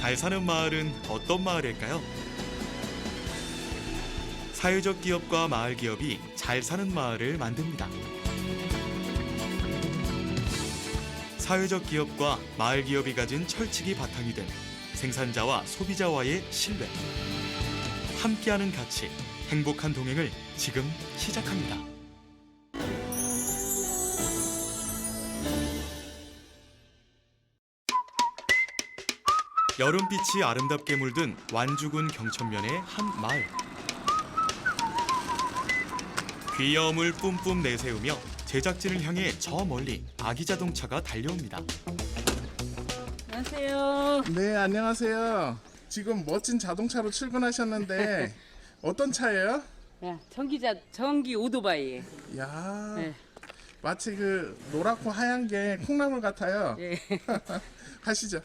잘 사는 마을은 어떤 마을일까요? 사회적 기업과 마을 기업이 잘 사는 마을을 만듭니다. 사회적 기업과 마을 기업이 가진 철칙이 바탕이 된 생산자와 소비자와의 신뢰, 함께하는 가치, 행복한 동행을 지금 시작합니다. 여름빛이 아름답게 물든 완주군 경천면의 한 마을. 귀여움을 뿜뿜 내세우며 제작진을 향해 저 멀리 아기 자동차가 달려옵니다. 안녕하세요. 네, 안녕하세요. 지금 멋진 자동차로 출근하셨는데 어떤 차예요? 야, 전기 오토바이에. 야, 네. 마치 그 노랗고 하얀 게 콩나물 같아요. 예. 하시죠.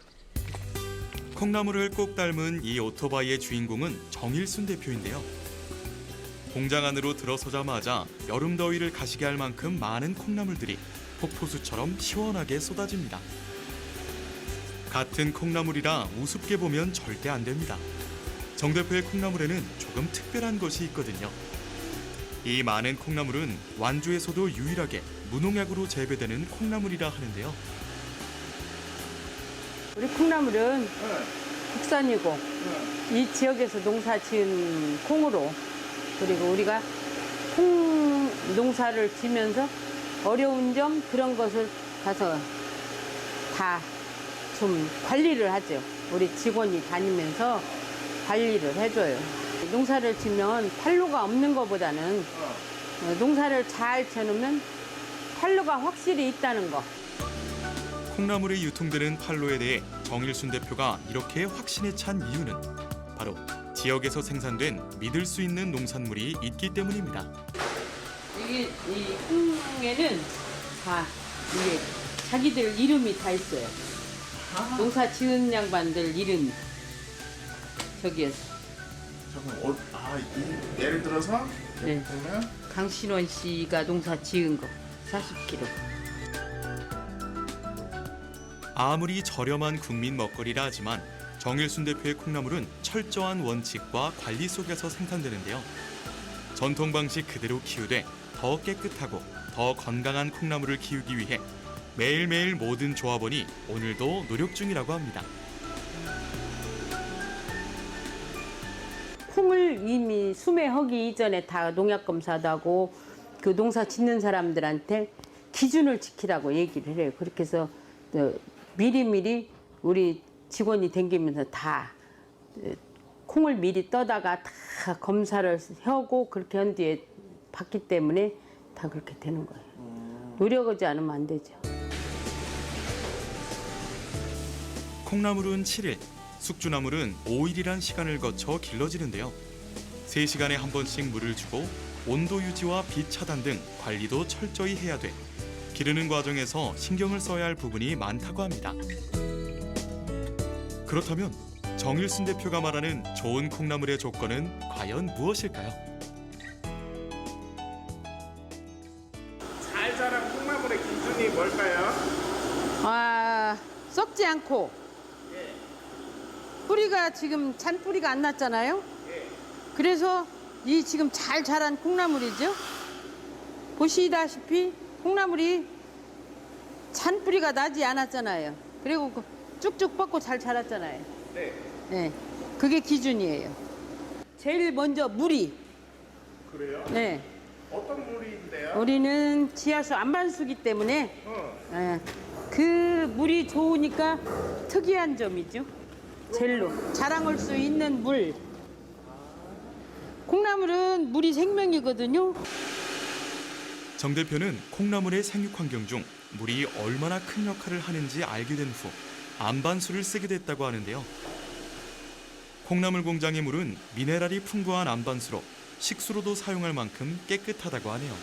콩나물을 꼭 닮은 이 오토바이의 주인공은 정일순 대표인데요. 공장 안으로 들어서자마자 여름 더위를 가시게 할 만큼 많은 콩나물들이 폭포수처럼 시원하게 쏟아집니다. 같은 콩나물이라 우습게 보면 절대 안 됩니다. 정 대표의 콩나물에는 조금 특별한 것이 있거든요. 이 많은 콩나물은 완주에서도 유일하게 무농약으로 재배되는 콩나물이라 하는데요. 우리 콩나물은 국산이고 이 지역에서 농사 지은 콩으로, 그리고 우리가 콩 농사를 지면서 어려운 점 그런 것을 가서 다 좀 관리를 하죠. 우리 직원이 다니면서 관리를 해줘요. 농사를 지면 판로가 없는 것보다는 농사를 잘 지어놓으면 판로가 확실히 있다는 거. 콩나물이 유통되는 판로에 대해 정일순 대표가 이렇게 확신에 찬 이유는 바로 지역에서 생산된 믿을 수 있는 농산물이 있기 때문입니다. 이게 이 콩에는 다 이게 자기들 이름이 다 있어요. 농사 지은 양반들 이름 저기에서. 잠깐, 예를 들어서 네. 보면 강신원 씨가 농사 지은 거 40kg. 아무리 저렴한 국민 먹거리라 하지만 정일순 대표의 콩나물은 철저한 원칙과 관리 속에서 생산되는데요. 전통 방식 그대로 키우되 더 깨끗하고 더 건강한 콩나물을 키우기 위해 매일매일 모든 조합원이 오늘도 노력 중이라고 합니다. 콩을 이미 수매하기 이전에 다 농약 검사도 하고 그 농사 짓는 사람들한테 기준을 지키라고 얘기를 해요. 그렇게 해서 미리미리 우리 직원이 댕기면서 다 콩을 미리 떠다가 다 검사를 하고 그렇게 한 뒤에 받기 때문에 다 그렇게 되는 거예요. 노력하지 않으면 안 되죠. 콩나물은 7일, 숙주나물은 5일이란 시간을 거쳐 길러지는데요. 3시간에 한 번씩 물을 주고 온도 유지와 빛 차단 등 관리도 철저히 해야 돼 기르는 과정에서 신경을 써야 할 부분이 많다고 합니다. 그렇다면 정일순 대표가 말하는 좋은 콩나물의 조건은 과연 무엇일까요? 잘 자란 콩나물의 기준이 뭘까요? 썩지 않고 뿌리가 지금 잔뿌리가 안 났잖아요. 그래서 이 지금 잘 자란 콩나물이죠. 보시다시피 콩나물이 잔뿌리가 나지 않았잖아요. 그리고 쭉쭉 뻗고 잘 자랐잖아요. 네. 네, 그게 기준이에요. 제일 먼저 물이. 그래요? 네, 어떤 물인데요? 우리는 지하수 안반수기 때문에 그 물이 좋으니까 특이한 점이죠. 젤로 자랑할 수 있는 물. 콩나물은 물이 생명이거든요. 정 대표는 콩나물의 생육 환경 중 물이 얼마나 큰 역할을 하는지 알게 된 후 안반수를 쓰게 됐다고 하는데요. 콩나물 공장의 물은 미네랄이 풍부한 안반수로 식수로도 사용할 만큼 깨끗하다고 하네요.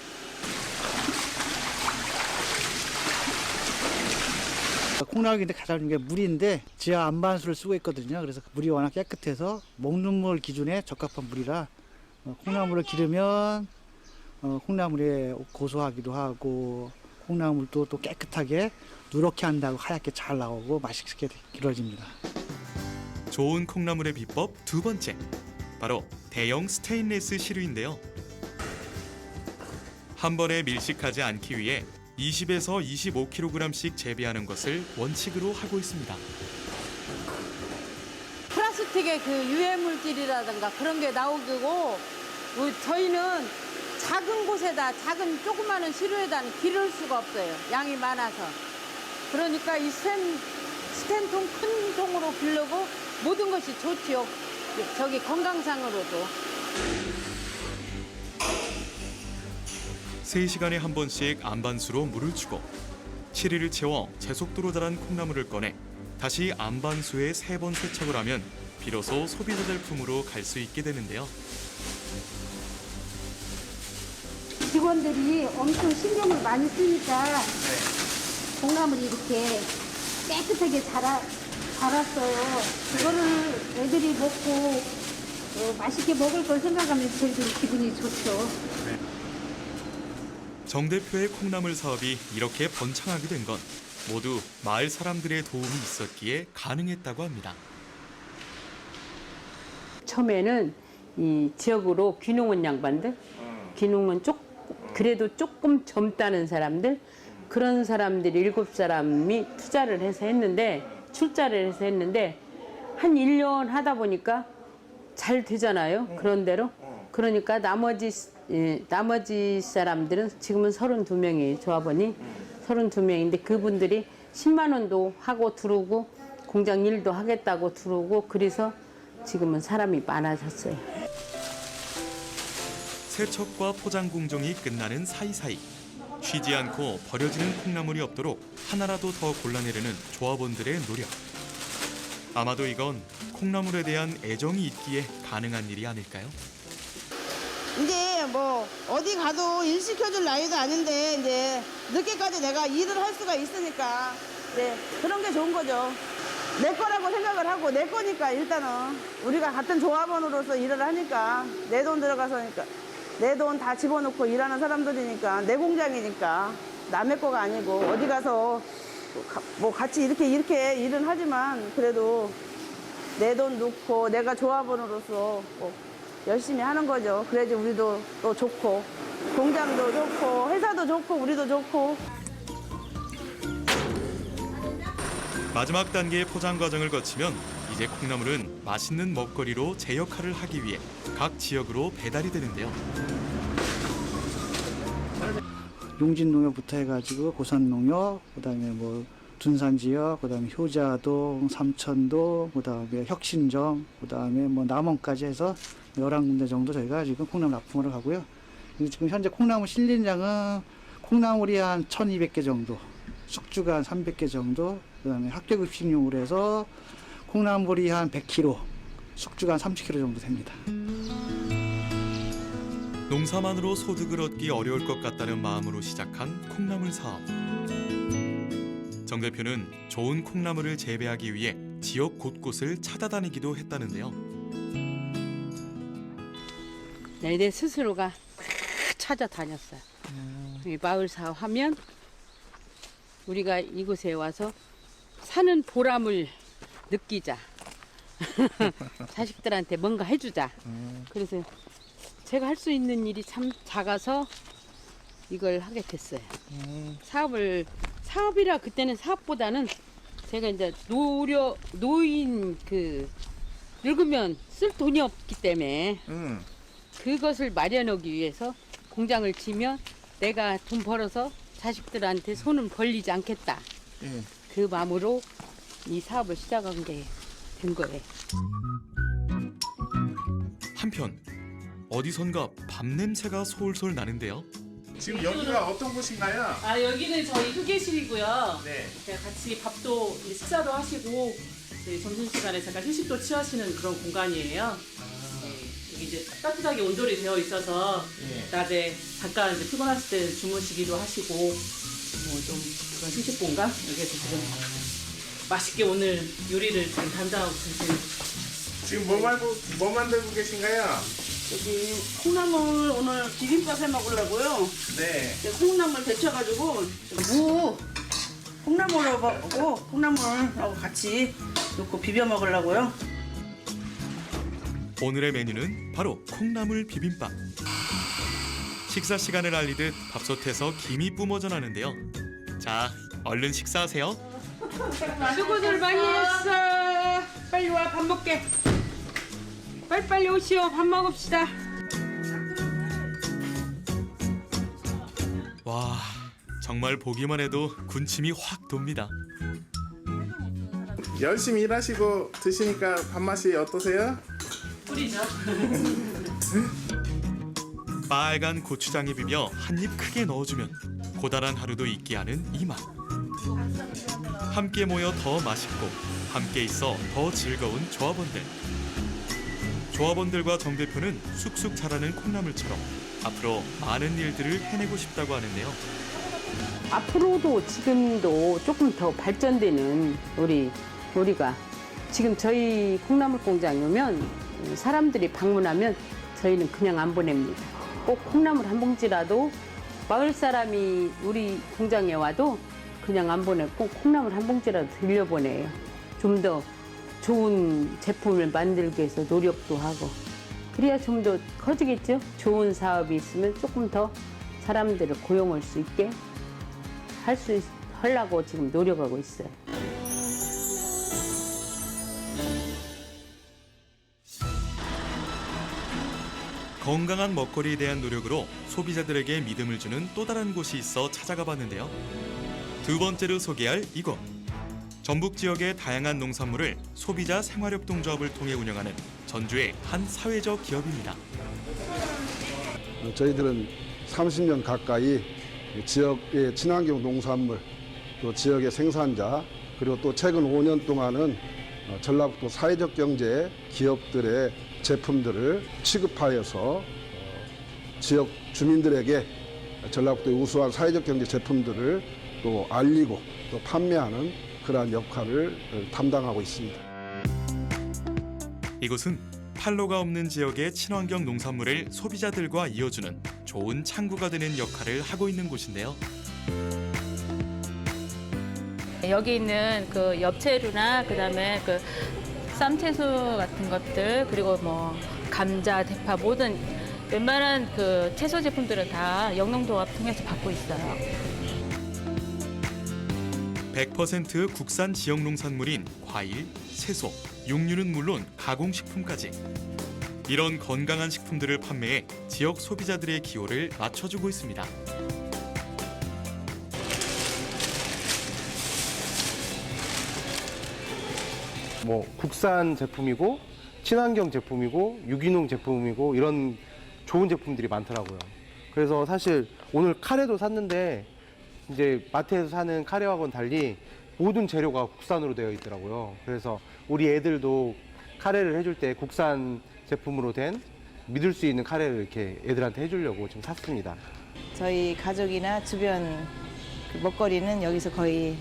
콩나물인데 가장 중요한 게 물인데 지하 안반수를 쓰고 있거든요. 그래서 물이 워낙 깨끗해서 먹는 물 기준에 적합한 물이라 콩나물을 기르면 콩나물이 고소하기도 하고 콩나물도 또 깨끗하게 누렇게 한다고 하얗게 잘 나오고 맛있게 길어집니다. 좋은 콩나물의 비법 두 번째, 바로 대형 스테인레스 시루인데요. 한 번에 밀식하지 않기 위해 20에서 25kg씩 재배하는 것을 원칙으로 하고 있습니다. 플라스틱의 그 유해 물질이라든가 그런 게 나오고 저희는 작은 곳에다 작은 조그마한 시루에다는 기를 수가 없어요. 양이 많아서. 그러니까 이 스텐통 큰 통으로 기르고 모든 것이 좋지요. 저기 건강상으로도. 3시간에 한 번씩 안반수로 물을 주고 시리를 채워 제속도로 자란 콩나물을 꺼내 다시 안반수에 3번 세척을 하면 비로소 소비자 제품으로 갈 수 있게 되는데요. 직원들이 엄청 신경을 많이 쓰니까 콩나물이 이렇게 깨끗하게 자랐어요. 그거를 애들이 먹고 맛있게 먹을 걸 생각하면 저희들이 기분이 좋죠. 정 대표의 콩나물 사업이 이렇게 번창하게 된 건 모두 마을 사람들의 도움이 있었기에 가능했다고 합니다. 처음에는 이 지역으로 귀농원 양반들, 귀농은 그래도 조금 젊다는 사람들, 그런 사람들이 7사람이 투자를 해서 했는데, 출자를 해서 했는데, 한 1년 하다 보니까 잘 되잖아요. 그런 대로. 그러니까 나머지 사람들은 지금은 32명이에요. 조합원이 32명인데 그분들이 10만 원도 하고 들어오고 공장 일도 하겠다고 들어오고 그래서 지금은 사람이 많아졌어요. 세척과 포장 공정이 끝나는 사이사이 쉬지 않고 버려지는 콩나물이 없도록 하나라도 더 골라내려는 조합원들의 노력. 아마도 이건 콩나물에 대한 애정이 있기에 가능한 일이 아닐까요? 이제 뭐 어디 가도 일 시켜줄 나이도 아닌데 이제 늦게까지 내가 일을 할 수가 있으니까 그런 게 좋은 거죠. 내 거라고 생각을 하고 내 거니까 일단은 우리가 같은 조합원으로서 일을 하니까 내 돈 들어가서니까 내 돈 다 집어넣고 일하는 사람들이니까 내 공장이니까 남의 거가 아니고 어디 가서 뭐 같이 이렇게 일은 하지만 그래도 내 돈 넣고 내가 조합원으로서 열심히 하는 거죠. 그래야지 우리도 또 좋고 공장도 좋고 회사도 좋고 우리도 좋고. 마지막 단계의 포장 과정을 거치면 이제 콩나물은 맛있는 먹거리로 제 역할을 하기 위해 각 지역으로 배달이 되는데요. 용진농협부터 해가지고 고산농협, 그다음에 뭐 둔산지역, 그다음에 효자동, 삼천동, 그다음에 혁신점, 그다음에 뭐 남원까지 해서 11군데 정도 저희가 지금 콩나물 납품을 하고요. 지금 현재 콩나물 실린량은 콩나물이 한 1,200개 정도, 숙주가 한 300개 정도, 그다음에 학교급식용으로 해서 콩나물이 한 100kg, 숙주가 한 30kg 정도 됩니다. 농사만으로 소득을 얻기 어려울 것 같다는 마음으로 시작한 콩나물 사업. 정 대표는 좋은 콩나물을 재배하기 위해 지역 곳곳을 찾아다니기도 했다는데요. 내 스스로가 찾아다녔어요. 이 마을 사업하면 우리가 이곳에 와서 사는 보람을 느끼자. 자식들한테 뭔가 해주자. 그래서 제가 할 수 있는 일이 참 작아서 이걸 하게 됐어요. 사업이라 그때는 사업보다는 제가 이제 노인 늙으면 쓸 돈이 없기 때문에 그것을 마련하기 위해서 공장을 치면 내가 돈 벌어서 자식들한테 손은 벌리지 않겠다. 그 마음으로 이 사업을 시작한 게 된 거예요. 한편 어디선가 밥 냄새가 솔솔 나는데요. 지금 여기가 어떤 곳인가요? 여기는 저희 휴게실이고요. 네. 그냥 같이 밥도 식사도 하시고 이제 점심시간에 잠깐 휴식도 취하시는 그런 공간이에요. 네, 여기 이제 따뜻하게 온돌이 되어 있어서 낮에 잠깐 이제 피곤하실 때 주무시기도 하시고 뭐 좀 그런 휴식 공간 여기에서 지금 맛있게 오늘 요리를 지금 담당하고 계세요. 지금 뭐 만들고 계신가요? 여기 콩나물 오늘 비빔밥 해 먹으려고요. 네. 콩나물 데쳐가지고 콩나물하고 콩나물하고 같이 넣고 비벼 먹으려고요. 오늘의 메뉴는 바로 콩나물 비빔밥. 식사 시간을 알리듯 밥솥에서 김이 뿜어져 나는데요. 자, 얼른 식사하세요. 수고들 많이 했어. 빨리 와, 밥 먹게. 빨리 오시오. 밥 먹읍시다. 와, 정말 보기만 해도 군침이 확 돕니다. 열심히 일하시고 드시니까 밥맛이 어떠세요? 꿀이죠. 빨간 고추장에 비벼 한 입 크게 넣어주면 고단한 하루도 잊게 하는 이 맛. 함께 모여 더 맛있고 함께 있어 더 즐거운 조합원들. 조합원들과 정 대표는 쑥쑥 자라는 콩나물처럼 앞으로 많은 일들을 해내고 싶다고 하는데요. 앞으로도 지금도 조금 더 발전되는 우리가 지금 저희 콩나물 공장에 오면 사람들이 방문하면 저희는 그냥 안 보냅니다. 꼭 콩나물 한 봉지라도 마을 사람이 우리 공장에 와도 그냥 안 보내고 콩나물 한 봉지라도 들려보내요. 좀 더 좋은 제품을 만들기 위해서 노력도 하고 그래야 좀 더 커지겠죠. 좋은 사업이 있으면 조금 더 사람들을 고용할 수 있게 하려고 지금 노력하고 있어요. 건강한 먹거리에 대한 노력으로 소비자들에게 믿음을 주는 또 다른 곳이 있어 찾아가 봤는데요. 두 번째로 소개할 이곳. 전북 지역의 다양한 농산물을 소비자 생활협동조합을 통해 운영하는 전주의 한 사회적 기업입니다. 저희들은 30년 가까이 지역의 친환경 농산물, 또 지역의 생산자, 그리고 또 최근 5년 동안은 전라북도 사회적 경제 기업들의 제품들을 취급하여서 지역 주민들에게 전라북도의 우수한 사회적 경제 제품들을 또 알리고 또 판매하는 그러한 역할을 담당하고 있습니다. 이곳은 판로가 없는 지역의 친환경 농산물을 소비자들과 이어주는 좋은 창구가 되는 역할을 하고 있는 곳인데요. 여기 있는 그 엽채류나 그다음에 그 쌈채소 같은 것들 그리고 뭐 감자, 대파 모든 웬만한 그 채소 제품들은 다 영농조합 통해서 받고 있어요. 100% 국산 지역 농산물인 과일, 채소, 육류는 물론 가공식품까지 이런 건강한 식품들을 판매해 지역 소비자들의 기호를 맞춰주고 있습니다. 뭐 국산 제품이고 친환경 제품이고 유기농 제품이고 이런 좋은 제품들이 많더라고요. 그래서 사실 오늘 카레도 샀는데 이제 마트에서 사는 카레하고는 달리 모든 재료가 국산으로 되어 있더라고요. 그래서 우리 애들도 카레를 해줄 때 국산 제품으로 된 믿을 수 있는 카레를 이렇게 애들한테 해주려고 지금 샀습니다. 저희 가족이나 주변 그 먹거리는 여기서 거의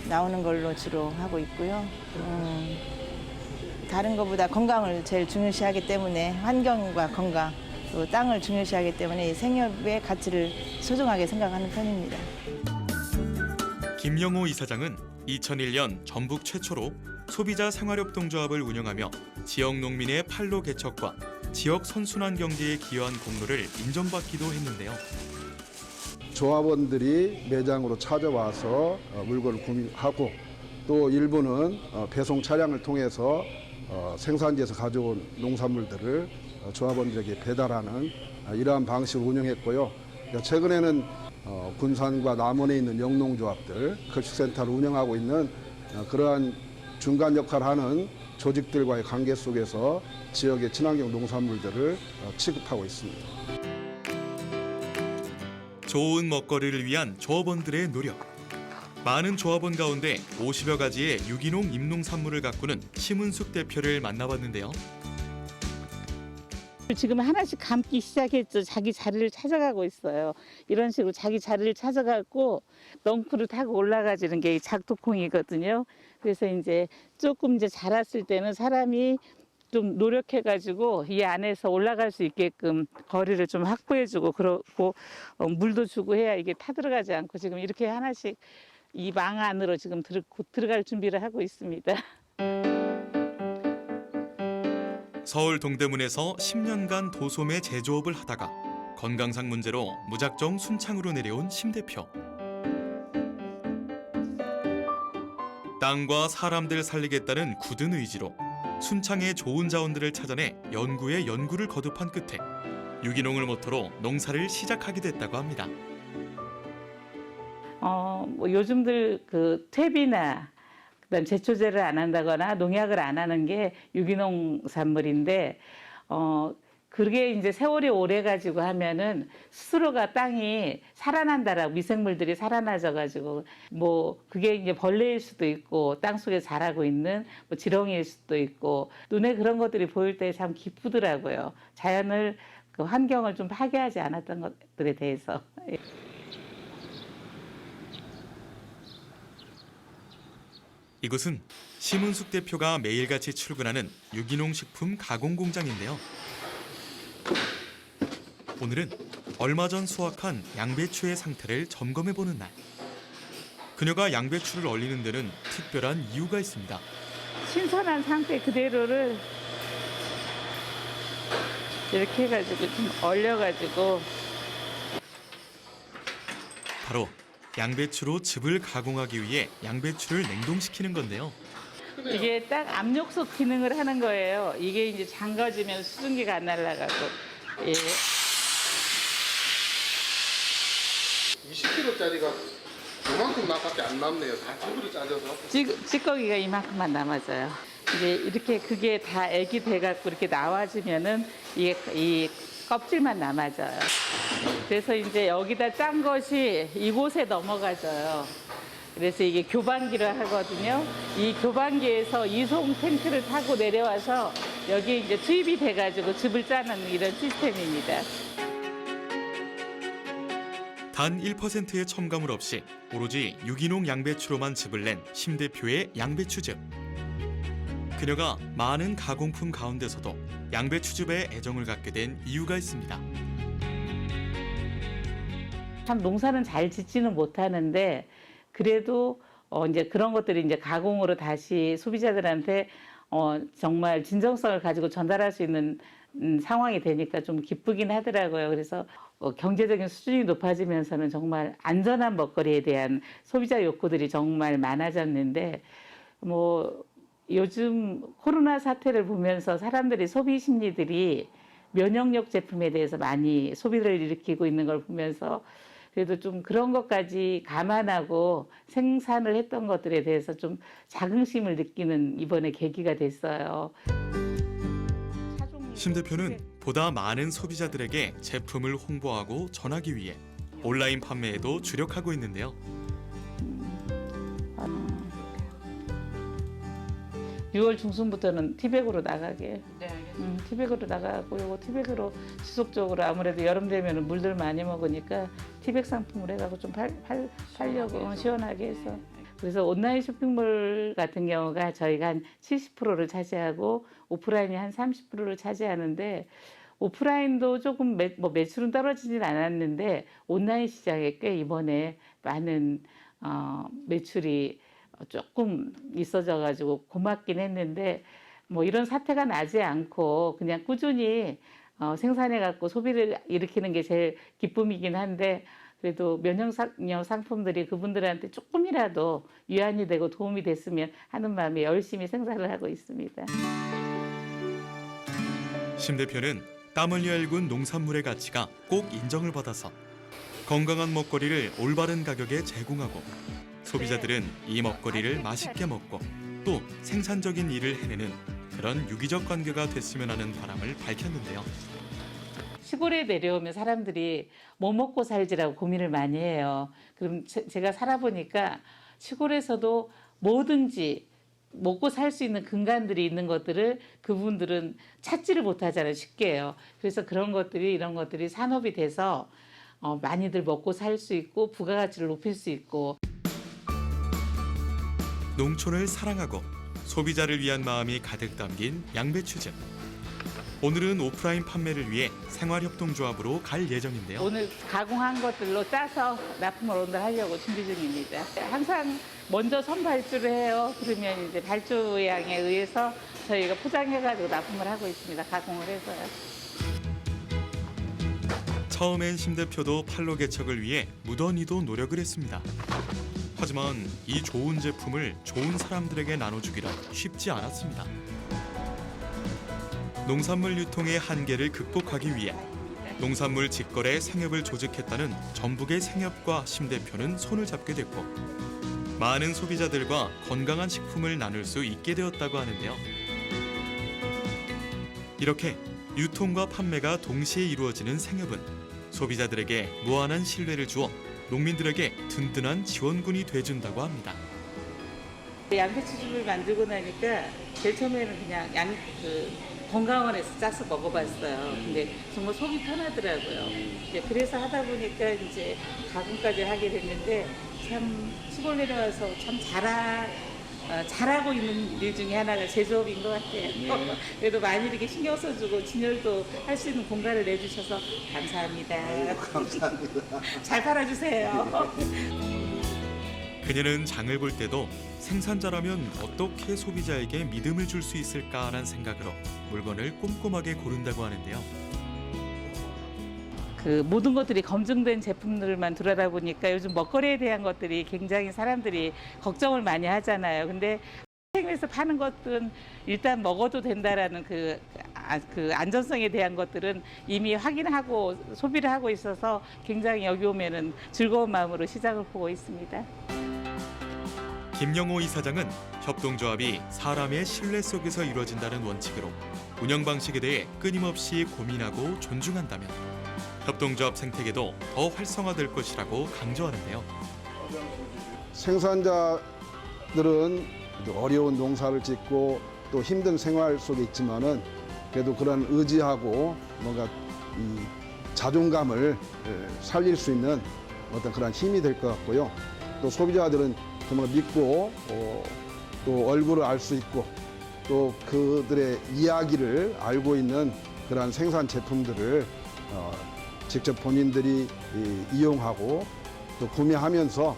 나오는 걸로 주로 하고 있고요. 다른 것보다 건강을 제일 중요시하기 때문에 환경과 건강, 또 땅을 중요시하기 때문에 이 생협의 가치를 소중하게 생각하는 편입니다. 김영호 이사장은 2001년 전북 최초로 소비자 생활협동조합을 운영하며 지역 농민의 판로 개척과 지역 선순환 경제에 기여한 공로를 인정받기도 했는데요. 조합원들이 매장으로 찾아와서 물건을 구매하고 또 일부는 배송 차량을 통해서 생산지에서 가져온 농산물들을 조합원들에게 배달하는 이러한 방식을 운영했고요. 최근에는 군산과 남원에 있는 영농조합들, 급식센터를 운영하고 있는 그러한 중간 역할을 하는 조직들과의 관계 속에서 지역의 친환경 농산물들을 취급하고 있습니다. 좋은 먹거리를 위한 조합원들의 노력. 많은 조합원 가운데 50여 가지의 유기농 임농산물을 가꾸는 심은숙 대표를 만나봤는데요. 지금 하나씩 감기 시작했죠. 자기 자리를 찾아가고 있어요. 이런 식으로 자기 자리를 찾아가고 넝쿨을 타고 올라가지는 게 이 작두콩이거든요. 그래서 이제 조금 이제 자랐을 때는 사람이 좀 노력해가지고 이 안에서 올라갈 수 있게끔 거리를 좀 확보해주고 그러고 물도 주고 해야 이게 타들어가지 않고 지금 이렇게 하나씩 이 망 안으로 지금 곧 들어갈 준비를 하고 있습니다. 서울 동대문에서 10년간 도소매 제조업을 하다가 건강상 문제로 무작정 순창으로 내려온 심 대표. 땅과 사람들 살리겠다는 굳은 의지로 순창의 좋은 자원들을 찾아내 연구에 연구를 거듭한 끝에 유기농을 모토로 농사를 시작하게 됐다고 합니다. 뭐 요즘들 그 퇴비나 그다음 제초제를 안 한다거나 농약을 안 하는 게 유기농 산물인데 그게 이제 세월이 오래 가지고 하면은 스스로가 땅이 살아난다라고 미생물들이 살아나져 가지고 뭐 그게 이제 벌레일 수도 있고 땅 속에 자라고 있는 뭐 지렁이일 수도 있고 눈에 그런 것들이 보일 때 참 기쁘더라고요. 자연을 그 환경을 좀 파괴하지 않았던 것들에 대해서. 이곳은 심은숙 대표가 매일같이 출근하는 유기농 식품 가공 공장인데요. 오늘은 얼마 전 수확한 양배추의 상태를 점검해보는 날. 그녀가 양배추를 얼리는 데는 특별한 이유가 있습니다. 신선한 상태 그대로를 이렇게 해가지고 좀 얼려가지고 바로 양배추로 즙을 가공하기 위해 양배추를 냉동시키는 건데요. 이게 딱 압력솥 기능을 하는 거예요. 이게 이제 잠가지면 수증기가 안 날아가고. 예. 20kg짜리가 요만큼 밖에 안 남네요. 다 즙으로 짜져서. 찌꺼기가 이만큼만 남아져요. 이제 이렇게 그게 다 액이 돼갖고 이렇게 나와지면은 이게 이 껍질만 남아져요. 그래서 이제 여기다 짠 것이 이곳에 넘어가져요. 그래서 이게 교반기를 하거든요. 이 교반기에서 이송 탱크를 타고 내려와서 여기 이제 투입이 돼가지고 즙을 짜는 이런 시스템입니다. 단 1%의 첨가물 없이 오로지 유기농 양배추로만 즙을 낸 심 대표의 양배추즙. 그녀가 많은 가공품 가운데서도 양배추즙에 애정을 갖게 된 이유가 있습니다. 참 농사는 잘 짓지는 못하는데 그래도 이제 그런 것들이 이제 가공으로 다시 소비자들한테 정말 진정성을 가지고 전달할 수 있는 상황이 되니까 좀 기쁘긴 하더라고요. 그래서 경제적인 수준이 높아지면서는 정말 안전한 먹거리에 대한 소비자 욕구들이 정말 많아졌는데 뭐 요즘 코로나 사태를 보면서 사람들이 소비 심리들이 면역력 제품에 대해서 많이 소비를 일으키고 있는 걸 보면서 그래도 좀 그런 것까지 감안하고 생산을 했던 것들에 대해서 좀 자긍심을 느끼는 이번에 계기가 됐어요. 심 대표는 보다 많은 소비자들에게 제품을 홍보하고 전하기 위해 온라인 판매에도 주력하고 있는데요. 6월 중순부터는 티백으로 나가게. 네, 알겠습니다. 티백으로 나가고 요거 티백으로 지속적으로 아무래도 여름 되면 물들 많이 먹으니까 티백 상품으로 해가지고 좀 팔려고 시원하게 해서. 그래서 온라인 쇼핑몰 같은 경우가 저희가 한 70%를 차지하고 오프라인이 한 30%를 차지하는데 오프라인도 조금 매출은 떨어지진 않았는데 온라인 시장에 꽤 이번에 많은 매출이 조금 있어져 가지고 고맙긴 했는데 뭐 이런 사태가 나지 않고 그냥 꾸준히 생산해 갖고 소비를 일으키는 게 제일 기쁨이긴 한데 그래도 면역력 상품들이 그분들한테 조금이라도 위안이 되고 도움이 됐으면 하는 마음에 열심히 생산을 하고 있습니다. 심 대표는 땀 흘려 일군 농산물의 가치가 꼭 인정을 받아서 건강한 먹거리를 올바른 가격에 제공하고 소비자들은 이 먹거리를 맛있게 먹고 또 생산적인 일을 해내는 그런 유기적 관계가 됐으면 하는 바람을 밝혔는데요. 시골에 내려오면 사람들이 뭐 먹고 살지라고 고민을 많이 해요. 그럼 제가 살아보니까 시골에서도 뭐든지 먹고 살 수 있는 근간들이 있는 것들을 그분들은 찾지를 못하잖아요. 쉽게요. 그래서 이런 것들이 산업이 돼서 많이들 먹고 살 수 있고 부가가치를 높일 수 있고 농촌을 사랑하고 소비자를 위한 마음이 가득 담긴 양배추즙. 오늘은 오프라인 판매를 위해 생활협동조합으로 갈 예정인데요. 오늘 가공한 것들로 짜서 납품을 오늘 하려고 준비 중입니다. 항상 먼저 선발주를 해요. 그러면 이제 발주량에 의해서 저희가 포장해가지고 납품을 하고 있습니다. 가공을 해서요. 처음엔 심 대표도 판로 개척을 위해 무던히도 노력을 했습니다. 하지만 이 좋은 제품을 좋은 사람들에게 나눠주기란 쉽지 않았습니다. 농산물 유통의 한계를 극복하기 위해 농산물 직거래 생협을 조직했다는 전북의 생협과 심 대표는 손을 잡게 됐고 많은 소비자들과 건강한 식품을 나눌 수 있게 되었다고 하는데요. 이렇게 유통과 판매가 동시에 이루어지는 생협은 소비자들에게 무한한 신뢰를 주어 농민들에게 든든한 지원군이 돼준다고 합니다. 양배추즙을 만들고 나니까 제일 처음에는 그냥 건강원에서 짜서 먹어봤어요. 근데 정말 속이 편하더라고요. 이제 그래서 하다 보니까 이제 가공까지 하게 됐는데 참 시골 내려와서 참 잘하고 있는 일 중에 하나가 제조업인 것 같아요. 그래도 많이 이렇게 신경 써주고 진열도 할 수 있는 공간을 내주셔서 감사합니다. 감사합니다. 잘 팔아주세요. 그녀는 장을 볼 때도 생산자라면 어떻게 소비자에게 믿음을 줄 수 있을까라는 생각으로 물건을 꼼꼼하게 고른다고 하는데요. 그 모든 것들이 검증된 제품들만 들여다보니까 요즘 먹거리에 대한 것들이 굉장히 사람들이 걱정을 많이 하잖아요. 근데 생에서 파는 것들은 일단 먹어도 된다라는 그 안전성에 대한 것들은 이미 확인하고 소비를 하고 있어서 굉장히 여기 오면은 즐거운 마음으로 시장을 보고 있습니다. 김영호 이사장은 협동조합이 사람의 신뢰 속에서 이루어진다는 원칙으로 운영 방식에 대해 끊임없이 고민하고 존중한다면 협동조합 생태계도 더 활성화될 것이라고 강조하는데요. 생산자들은 어려운 농사를 짓고 또 힘든 생활 속에 있지만은 그래도 그런 의지하고 뭔가 이 자존감을 살릴 수 있는 어떤 그런 힘이 될 것 같고요. 또 소비자들은 정말 믿고 또 얼굴을 알 수 있고 또 그들의 이야기를 알고 있는 그러한 생산 제품들을 직접 본인들이 이용하고 또 구매하면서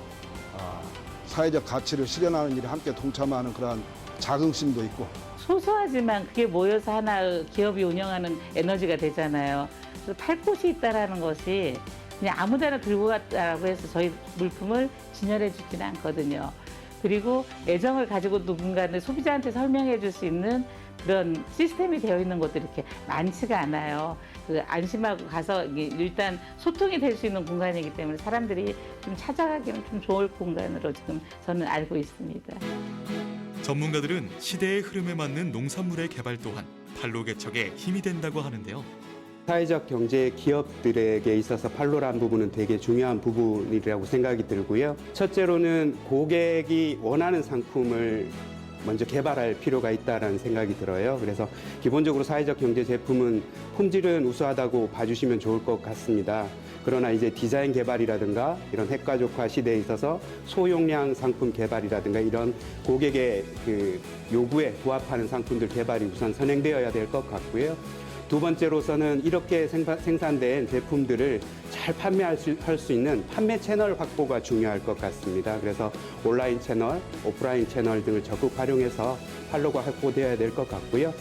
사회적 가치를 실현하는 일에 함께 동참하는 그러한 자긍심도 있고 소소하지만 그게 모여서 하나의 기업이 운영하는 에너지가 되잖아요. 그래서 팔 곳이 있다는 것이 그냥 아무데나 들고 갔다라고 해서 저희 물품을 진열해 주지는 않거든요. 그리고 애정을 가지고 누군가를 소비자한테 설명해 줄 수 있는 그런 시스템이 되어 있는 것들이 이렇게 많지가 않아요. 안심하고 가서 일단 소통이 될 수 있는 공간이기 때문에 사람들이 좀 찾아가기는 좀 좋을 공간으로 지금 저는 알고 있습니다. 전문가들은 시대의 흐름에 맞는 농산물의 개발 또한 판로 개척에 힘이 된다고 하는데요. 사회적 경제 기업들에게 있어서 판로라는 부분은 되게 중요한 부분이라고 생각이 들고요. 첫째로는 고객이 원하는 상품을 먼저 개발할 필요가 있다는 생각이 들어요. 그래서 기본적으로 사회적 경제 제품은 품질은 우수하다고 봐주시면 좋을 것 같습니다. 그러나 이제 디자인 개발이라든가 이런 핵가족화 시대에 있어서 소용량 상품 개발이라든가 이런 고객의 그 요구에 부합하는 상품들 개발이 우선 선행되어야 될 것 같고요. 두 번째로서는 이렇게 생산된 제품들을 잘 판매할 수 있는 판매 채널 확보가 중요할 것 같습니다. 그래서 온라인 채널, 오프라인 채널 등을 적극 활용해서 판로가 확보되어야 될 것 같고요.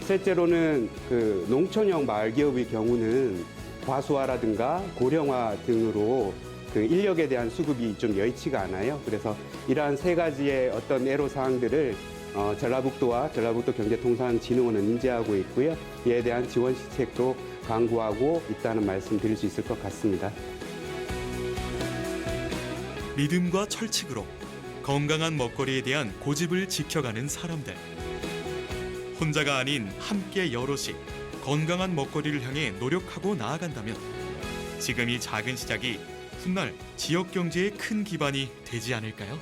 셋째로는 그 농촌형 마을 기업의 경우는 과수화라든가 고령화 등으로 그 인력에 대한 수급이 좀 여의치가 않아요. 그래서 이러한 세 가지의 어떤 애로사항들을 전라북도와 전라북도 경제통상진흥원은 인지하고 있고요. 이에 대한 지원 시책도 강구하고 있다는 말씀 드릴 수 있을 것 같습니다. 믿음과 철칙으로 건강한 먹거리에 대한 고집을 지켜가는 사람들. 혼자가 아닌 함께 여럿이 건강한 먹거리를 향해 노력하고 나아간다면 지금 이 작은 시작이 훗날 지역 경제의 큰 기반이 되지 않을까요?